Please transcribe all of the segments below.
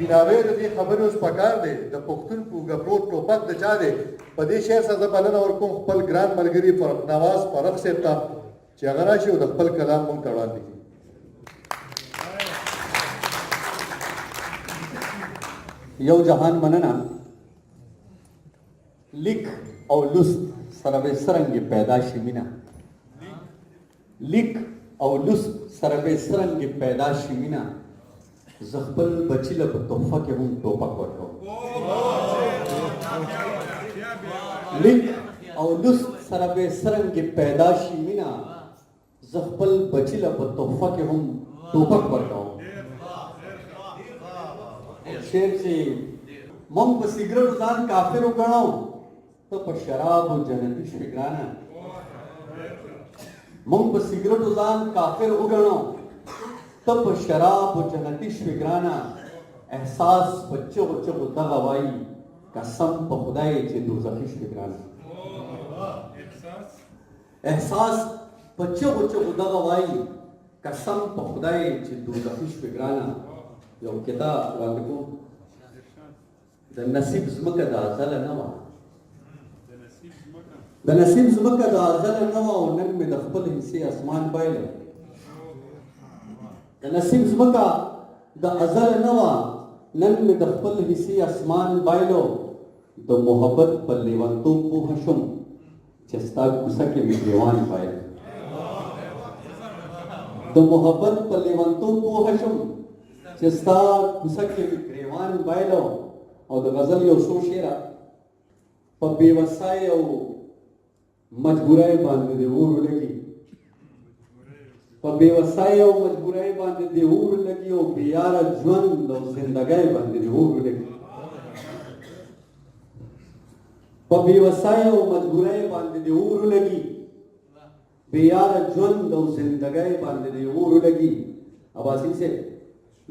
بناوی د دې خبرې اوس پکار دی د پښتون په اوږه پروت ټوپک د چا دی په دې شعر سره زه بلنه ورکوم خپل ګران ملګري فرق نواز فرق صاحب ته چې هغه راشي او د خپل کلام موږ ته وړاندې کړي. یو جهان مننه لیک او لوست سره به څرنګه پیدا شي مینه لیک او لوست سره به څرنګه پیدا شي مینه زه خپل بچي له په تحفه کې هم ټوپک ورکوم. لیک او لوست سره به څرنګه پیدا شي مینه زه خپل بچي له په تحفه کې هم ټوپک ورکوم. شعر چې مونږ په سیګریټو ځان کافر وګڼو ته په شرابو جنتي شوې ګرانه مونږ په سیګریټو ځان کافر وګڼو ته په شرابو جنتي شوې ګرانه احساس په چغو چغو دغه وایي قسم په خدای چې دوزخي شوې ګرانه احساس په چغو چغو دغه وایي قسم په خدای چې دوزخي شوې ګرانه. یو کتاب وړاندې کوم د نصیب ځمکه د ازله نه وه د نصیب ځمکه د ازله نه وه او نن مې د خپل حصې اسمان بایله د نصیب ځمکه د ازله نه وه نن مې د خپل حصې اسمان بایلو د محبت په لیونتوب پوهه شوم چې ستا کوڅه کې مې ګریوان بایله د محبت په لیونتوب پوهه شوم چې ستا کوڅه کې مې ګریوان بایلو او د غزل یو څو شعره په بېوسۍ او مجبورۍ باندې د اور لګي په بېوسۍ او مجبورۍ باندې د اور لګي او بېیاره ژوند او زندګۍ باندې د اور لګي په بېوسۍ او مجبورۍ باندې د اور لګي بېیاره ژوند او زندګۍ باندې د اور لګي. عباسي صاحب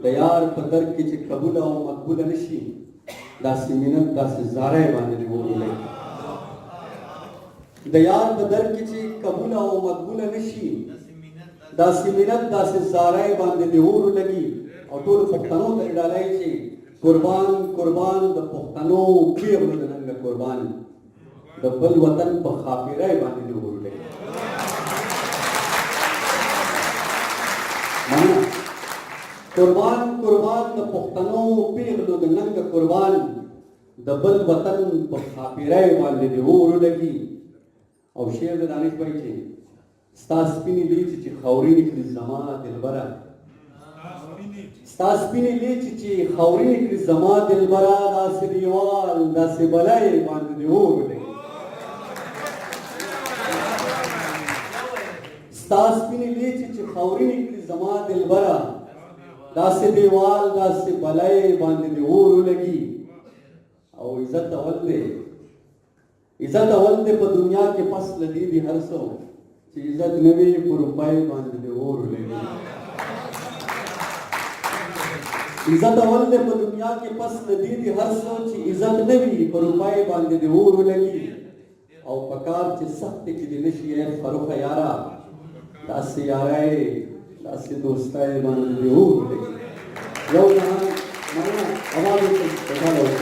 د یار په در کې چې قبوله او مقبوله نشي داسې مینت داسې زارۍ باندې د اور لګي د یار په در کې چې قبوله او مقبوله نشي داسې مینت داسې زارۍ باندې د اور لګي. او ټول پښتنو ته ډالۍ چې قربان قربان د پښتنو پیغلو د ننګه قربان د بل وطن په خاپیرۍ باندې د اور لګي. قربان قربان د پښتنو پیغلو د ننګه قربان د بل وطن په خاپیرۍ باندې د اور لګي. او شعر د دانش بھائی چې ستا سپینې لیچې چې خاورینې کړي زما دلبره ستا سپینې لیچې چې خاورینې کړي زما دلبره داسې دیوال داسې بلۍ باندې د اور لګي ستا سپینې لیچې چې خاورینې کړي زما دلبره داسې دیوال داسې بلۍ باندې د اور لګي. او عزت اول دی عزت اول دی په دنیا کې پس لدی دی هر څه چې عزت نه وي په روپۍ باندې د اور لګي عزت اول دی په دنیا کې پس لدی دی هر څه چې عزت نه وي په روپۍ باندې د اور لګي. او پکار چې سخت کې دی نشي فروخ یارا داسې یارۍ داسې دوستۍ باندې د اور لګي. یو جهان مننه اواز وکړئ.